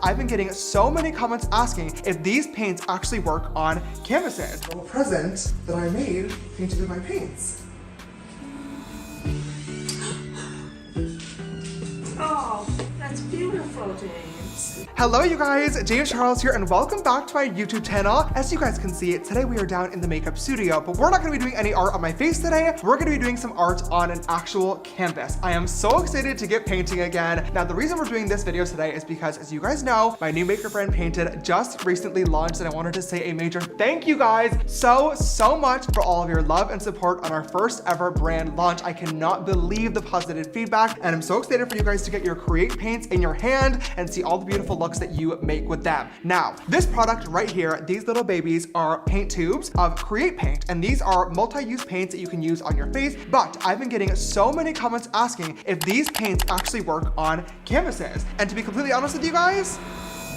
I've been getting so many comments asking if these paints actually work on canvases. A little present that I made painted with my paints. Oh, that's beautiful, James. Hello you guys, James Charles here and welcome back to my YouTube channel. As you guys can see, today we are down in the makeup studio, but we're not gonna be doing any art on my face today. We're gonna be doing some art on an actual canvas. I am so excited to get painting again. Now the reason we're doing this video today is because, as you guys know, my new makeup brand Painted just recently launched, and I wanted to say a major thank you guys so much for all of your love and support on our first ever brand launch. I cannot believe the positive feedback, and I'm so excited for you guys to get your Create paints in your hand and see all the beautiful looks that you make with them. Now, this product right here, these little babies are paint tubes of Create Paint, and these are multi-use paints that you can use on your face, but I've been getting so many comments asking if these paints actually work on canvases. And to be completely honest with you guys,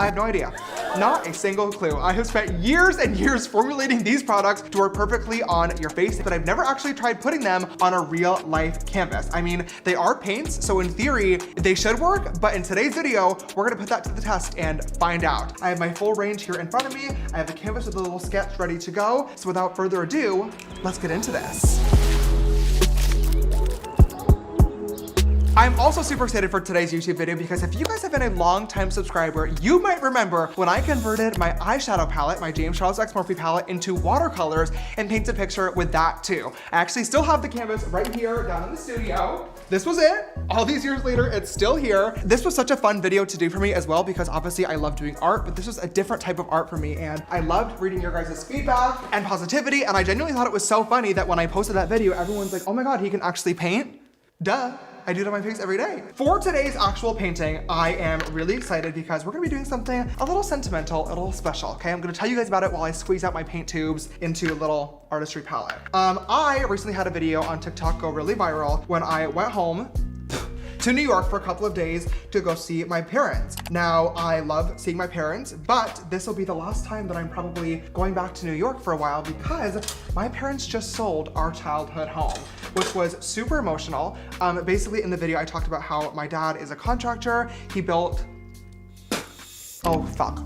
I have no idea. Not a single clue. I have spent years and years formulating these products to work perfectly on your face, but I've never actually tried putting them on a real life canvas. I mean, they are paints, so in theory, they should work, but in today's video, we're gonna put that to the test and find out. I have my full range here in front of me. I have the canvas with a little sketch ready to go. So without further ado, let's get into this. I'm also super excited for today's YouTube video because if you guys have been a long-time subscriber, you might remember when I converted my eyeshadow palette, my James Charles X Morphe palette, into watercolors and painted a picture with that too. I actually still have the canvas right here down in the studio. This was it. All these years later, it's still here. This was such a fun video to do for me as well because obviously I love doing art, but this was a different type of art for me, and I loved reading your guys' feedback and positivity, and I genuinely thought it was so funny that when I posted that video, everyone's like, oh my God, he can actually paint? Duh. I do it on my face every day. For today's actual painting, I am really excited because we're gonna be doing something a little sentimental, a little special, okay? I'm gonna tell you guys about it while I squeeze out my paint tubes into a little artistry palette. I recently had a video on TikTok go really viral when I went home to New York for a couple of days to go see my parents. Now, I love seeing my parents, but this will be the last time that I'm probably going back to New York for a while because my parents just sold our childhood home, which was super emotional. Basically in the video, I talked about how my dad is a contractor. He built, oh fuck.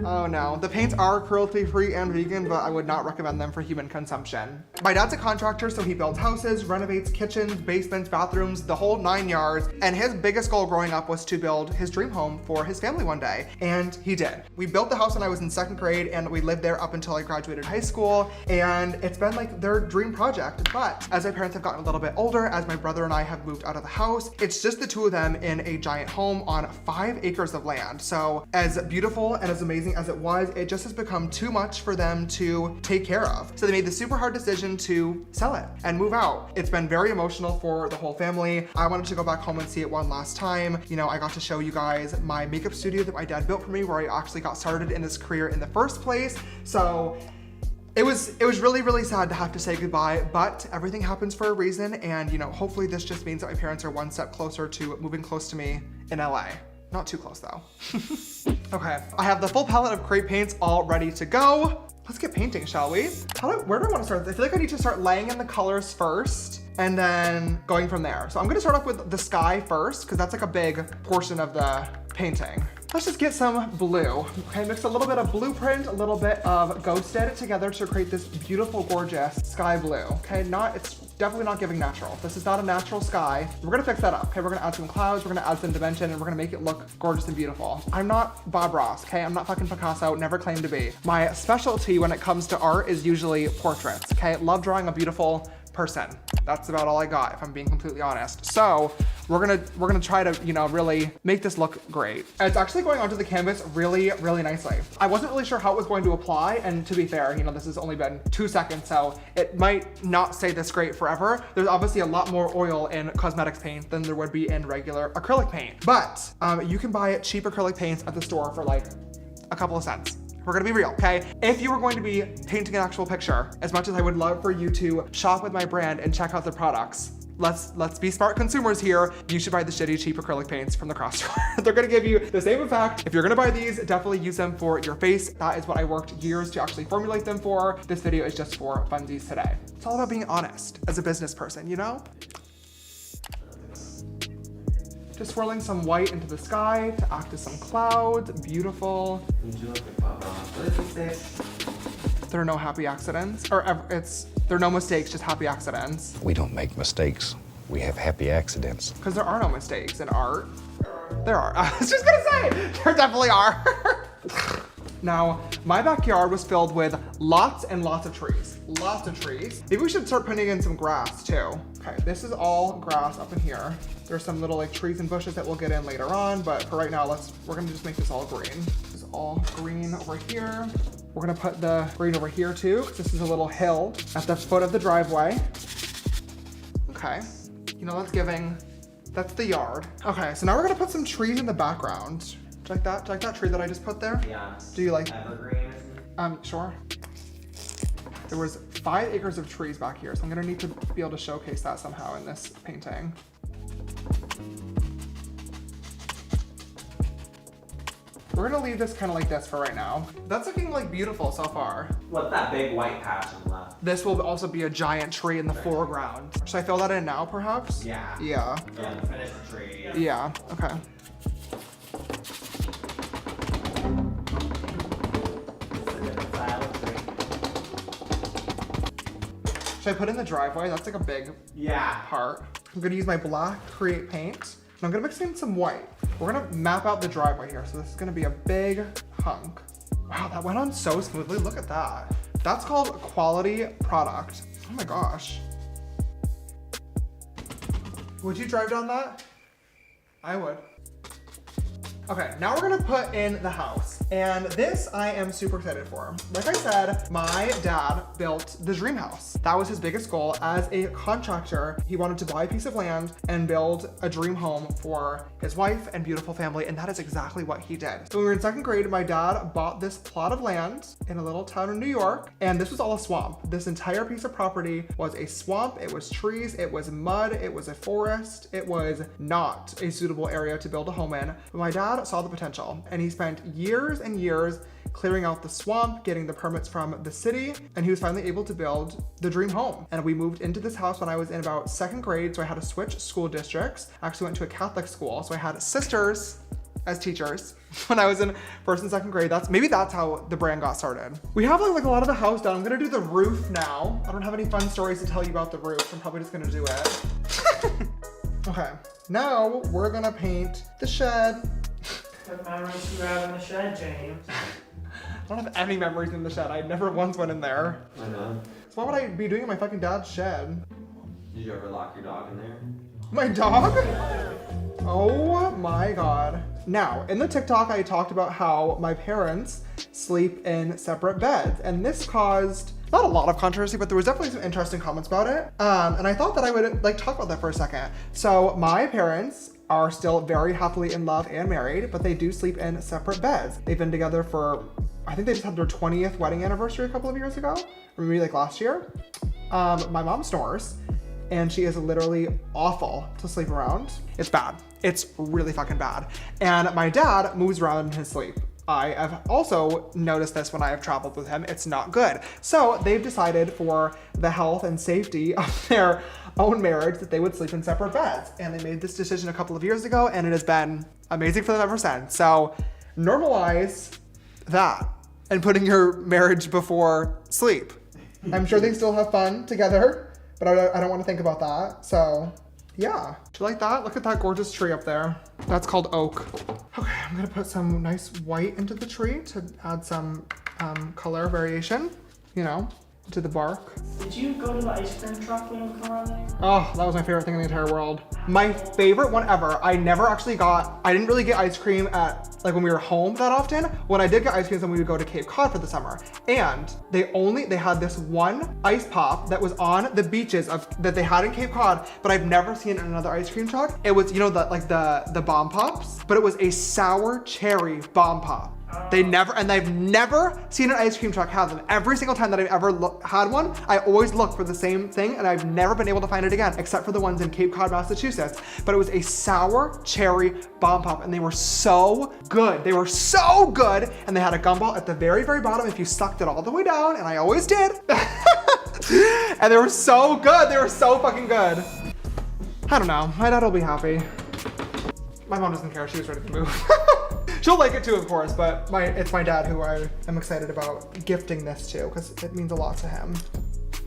Oh no, the paints are cruelty-free and vegan, but I would not recommend them for human consumption. My dad's a contractor, so he builds houses, renovates kitchens, basements, bathrooms, the whole 9 yards. And his biggest goal growing up was to build his dream home for his family one day. And he did. We built the house when I was in 2nd grade, and we lived there up until I graduated high school. And it's been like their dream project. But as my parents have gotten a little bit older, as my brother and I have moved out of the house, it's just the two of them in a giant home on 5 acres of land. So as beautiful and as amazing as it was, it just has become too much for them to take care of. So they made the super hard decision to sell it and move out. It's been very emotional for the whole family. I wanted to go back home and see it one last time. You know, I got to show you guys my makeup studio that my dad built for me, where I actually got started in this career in the first place. So it was really sad to have to say goodbye, but everything happens for a reason. And you know, hopefully this just means that my parents are one step closer to moving close to me in LA. Not too close though. Okay, I have the full palette of Create paints all ready to go. Let's get painting, shall we? Where do I want to start? I feel like I need to start laying in the colors first and then going from there. So I'm gonna start off with the sky first because that's like a big portion of the painting. Let's just get some blue. Okay, mix a little bit of Blueprint, a little bit of Ghosted together to create this beautiful, gorgeous sky blue. Okay, it's definitely not giving natural. This is not a natural sky. We're gonna fix that up, okay? We're gonna add some clouds, we're gonna add some dimension, and we're gonna make it look gorgeous and beautiful. I'm not Bob Ross, okay? I'm not fucking Picasso, never claimed to be. My specialty when it comes to art is usually portraits, okay? Love drawing a beautiful person. That's about all I got, if I'm being completely honest. So we're gonna try to, you know, really make this look great. It's actually going onto the canvas really nicely. I wasn't really sure how it was going to apply, and to be fair, you know, this has only been 2 seconds, so it might not stay this great forever. There's obviously a lot more oil in cosmetics paint than there would be in regular acrylic paint, but you can buy cheap acrylic paints at the store for like a couple of cents. We're gonna be real, okay? If you were going to be painting an actual picture, as much as I would love for you to shop with my brand and check out the products, let's be smart consumers here. You should buy the shitty cheap acrylic paints from the craft store. They're gonna give you the same effect. If you're gonna buy these, definitely use them for your face. That is what I worked years to actually formulate them for. This video is just for funsies today. It's all about being honest as a business person, you know? Just swirling some white into the sky to act as some clouds. Beautiful. There are no happy accidents, or there are no mistakes, just happy accidents. We don't make mistakes. We have happy accidents. Because there are no mistakes in art. There are. I was just gonna say, there definitely are. Now, my backyard was filled with lots and lots of trees. Lots of trees. Maybe we should start putting in some grass too. Okay, this is all grass up in here. There's some little like trees and bushes that we'll get in later on, but for right now, we're gonna just make this all green. This is all green over here. We're gonna put the green over here too, because this is a little hill at the foot of the driveway. Okay, you know, that's the yard. Okay, so now we're gonna put some trees in the background. Do you like that? Do you like that tree that I just put there? Yeah. Do you like? Evergreen. Sure. There was 5 acres of trees back here, so I'm gonna need to be able to showcase that somehow in this painting. We're gonna leave this kind of like this for right now. That's looking like beautiful so far. What's that big white patch on the left? This will also be a giant tree in the foreground. Should I fill that in now, perhaps? Yeah. Yeah. Yeah, finish the tree. Yeah, okay. Should I put in the driveway? That's like a big part. I'm gonna use my black Create paint, and I'm gonna mix in some white. We're gonna map out the driveway here, so this is gonna be a big hunk. Wow, that went on so smoothly. Look at that. That's called quality product. Oh my gosh. Would you drive down that? I would. Okay, now we're gonna put in the house. And this I am super excited for. Like I said, my dad built the dream house. That was his biggest goal. As a contractor, he wanted to buy a piece of land and build a dream home for his wife and beautiful family, and that is exactly what he did. So when we were in 2nd grade, my dad bought this plot of land in a little town in New York, and this was all a swamp. This entire piece of property was a swamp. It was trees, it was mud, it was a forest. It was not a suitable area to build a home in. But my dad saw the potential, and he spent years and years clearing out the swamp, getting the permits from the city, and he was finally able to build the dream home. And we moved into this house when I was in about 2nd grade, so I had to switch school districts. I actually went to a Catholic school, so I had sisters as teachers when I was in 1st and 2nd grade. Maybe that's how the brand got started. We have like a lot of the house done. I'm gonna do the roof now. I don't have any fun stories to tell you about the roof. I'm probably just gonna do it. Okay, now we're gonna paint the shed. What memories do you have in the shed, James? I don't have any memories in the shed. I never once went in there. I know. So why would I be doing it in my fucking dad's shed? Did you ever lock your dog in there? My dog? Oh my God. Now, in the TikTok, I talked about how my parents sleep in separate beds, and this caused not a lot of controversy, but there was definitely some interesting comments about it. And I thought that I would like talk about that for a second. So my parents are still very happily in love and married, but they do sleep in separate beds. They've been together for, I think they just had their 20th wedding anniversary a couple of years ago, or maybe like last year. My mom snores, and she is literally awful to sleep around. It's bad. It's really fucking bad. And my dad moves around in his sleep. I have also noticed this when I have traveled with him. It's not good. So they've decided for the health and safety of their own marriage that they would sleep in separate beds. And they made this decision a couple of years ago, and it has been amazing for them ever since. So normalize that and putting your marriage before sleep. I'm sure they still have fun together, but I don't want to think about that. So yeah. Do you like that? Look at that gorgeous tree up there. That's called oak. Okay, I'm gonna put some nice white into the tree to add some color variation, you know, to the bark. Did you go to the ice cream truck when you come around there? Oh, that was my favorite thing in the entire world. My favorite one ever. I didn't really get ice cream at, like when we were home that often. When I did get ice cream, then we would go to Cape Cod for the summer. And they had this one ice pop that was on the beaches that they had in Cape Cod, but I've never seen it in another ice cream truck. It was, you know, the bomb pops, but it was a sour cherry bomb pop. They've never seen an ice cream truck have them. Every single time that I've ever had one, I always look for the same thing, and I've never been able to find it again, except for the ones in Cape Cod, Massachusetts. But it was a sour cherry bomb pop, and they were so good. They were so good, and they had a gumball at the very, very bottom if you sucked it all the way down, and I always did. And they were so good. They were so fucking good. I don't know. My dad will be happy. My mom doesn't care, she was ready to move. She'll like it too, of course, but it's my dad who I am excited about gifting this to because it means a lot to him.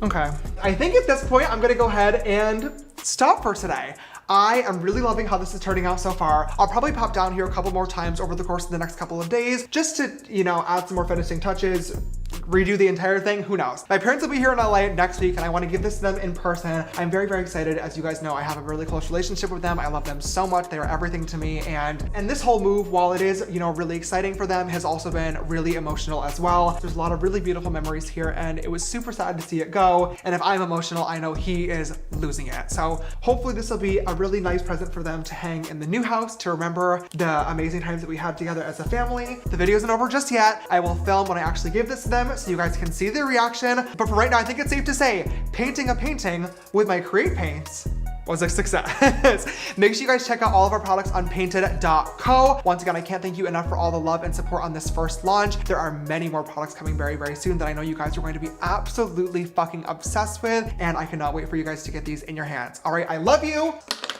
Okay, I think at this point I'm gonna go ahead and stop for today. I am really loving how this is turning out so far. I'll probably pop down here a couple more times over the course of the next couple of days just to, you know, add some more finishing touches, redo the entire thing, who knows. My parents will be here in LA next week and I want to give this to them in person. I'm very, very excited. As you guys know, I have a really close relationship with them. I love them so much. They are everything to me. And this whole move, while it is, you know, really exciting for them, has also been really emotional as well. There's a lot of really beautiful memories here and it was super sad to see it go. And if I'm emotional, I know he is losing it. So hopefully this will be a really nice present for them to hang in the new house to remember the amazing times that we had together as a family. The video isn't over just yet. I will film when I actually give this to them so you guys can see their reaction. But for right now, I think it's safe to say painting a painting with my Create paints was a success. Make sure you guys check out all of our products on painted.co. Once again, I can't thank you enough for all the love and support on this first launch. There are many more products coming very, very soon that I know you guys are going to be absolutely fucking obsessed with, and I cannot wait for you guys to get these in your hands. All right, I love you.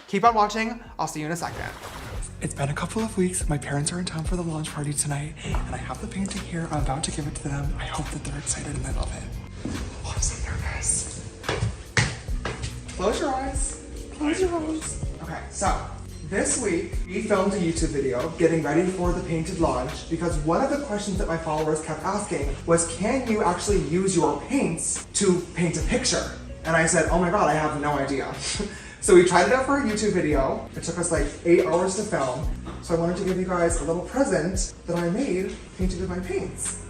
Keep on watching. I'll see you in a second. It's been a couple of weeks. My parents are in town for the launch party tonight, and I have the painting here. I'm about to give it to them. I hope that they're excited and I love it. Oh, I'm so nervous. Close your eyes. Close your eyes. Okay, so this week we filmed a YouTube video getting ready for the painted launch because one of the questions that my followers kept asking was, can you actually use your paints to paint a picture? And I said, oh my God, I have no idea. So we tried it out for a YouTube video. It took us like 8 hours to film. So I wanted to give you guys a little present that I made painted with my paints.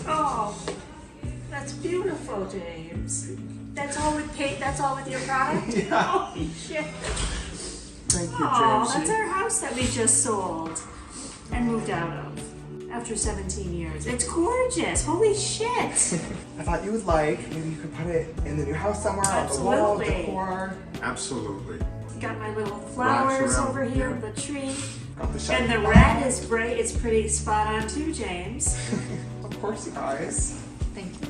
Oh, that's beautiful, James. That's all with paint, that's all with your product? Yeah. Holy shit. Thank you, Oh, James. that's our house that we just sold and moved out of after 17 years. It's gorgeous, holy shit. I thought you would like, maybe you could put it in the new house somewhere on the wall, Absolutely. decor. Absolutely. Got my little flowers around, over here, yeah. the tree. Got the shiny And the flower. red is bright, it's pretty spot on too, James. Of course, you guys. Thank you.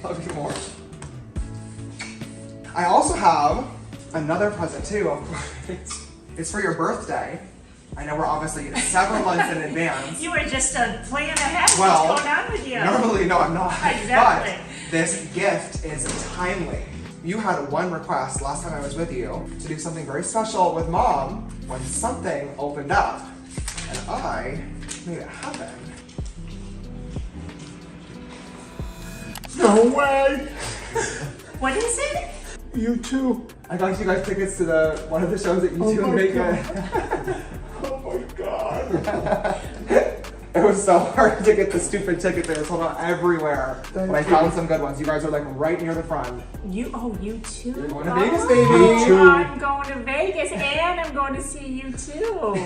Love you more. I also have another present too, of course. It's for your birthday. I know we're obviously several months in advance. You were just a plan ahead. Well, What's going on with you? Normally, no, I'm not. Exactly. But this gift is timely. You had one request last time I was with you to do something very special with Mom when something opened up. And I made it happen. No way! What is it? You too. I got you guys tickets to one of the shows that you two my make God. it. Oh my God. It was so hard to get the stupid tickets. They were sold out everywhere. But I found some good ones. You guys are like right near the front. You too? You're going to Vegas, baby. Oh, too. I'm going to Vegas and I'm going to see you too.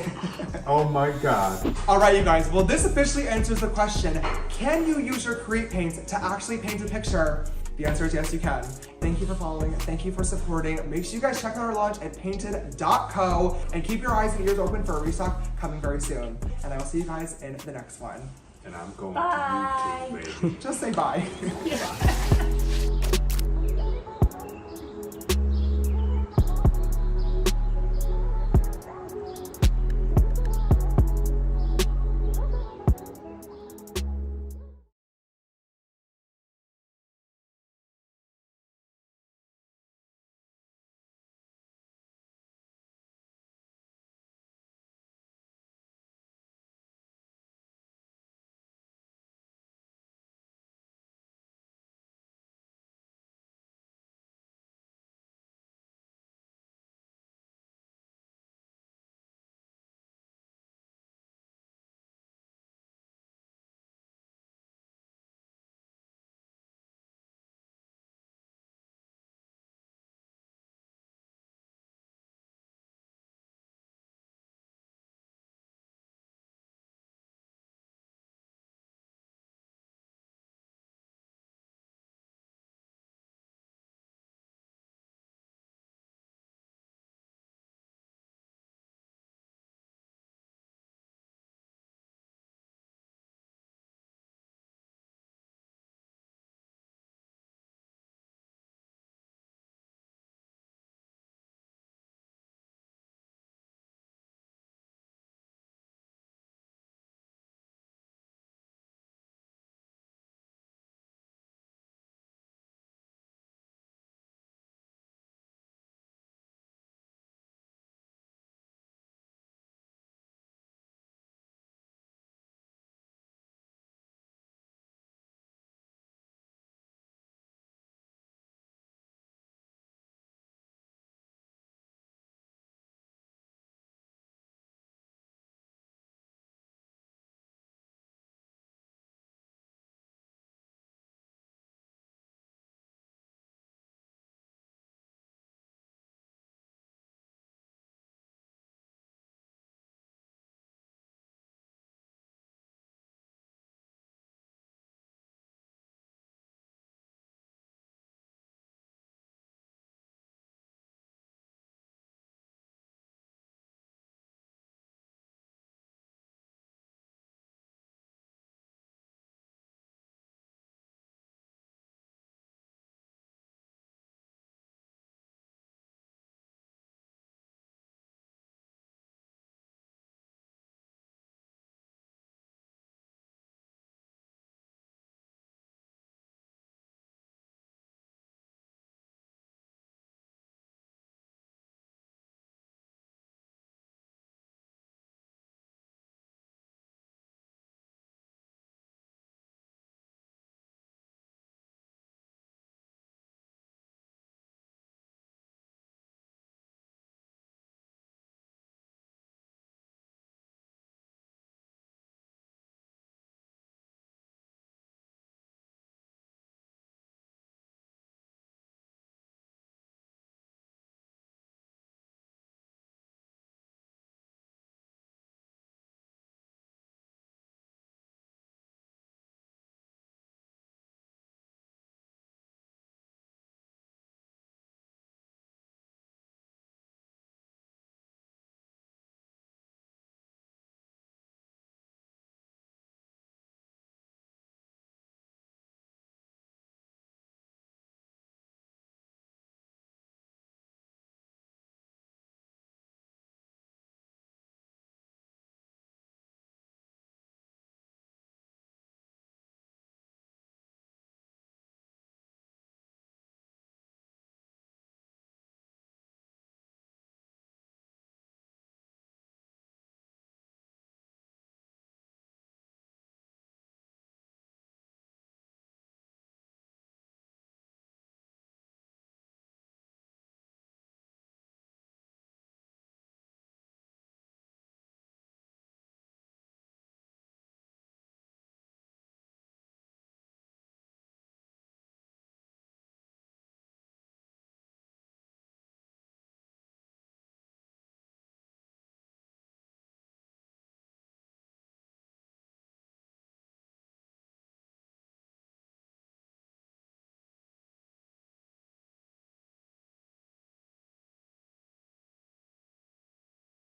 Oh my God. All right, you guys. Well, this officially answers the question, can you use your Create paints to actually paint a picture? The answer is yes, you can. Thank you for following. Thank you for supporting. Make sure you guys check out our launch at painted.co and keep your eyes and ears open for a restock coming very soon. And I will see you guys in the next one. And I'm going Bye. to YouTube, baby. Just say bye. Yeah.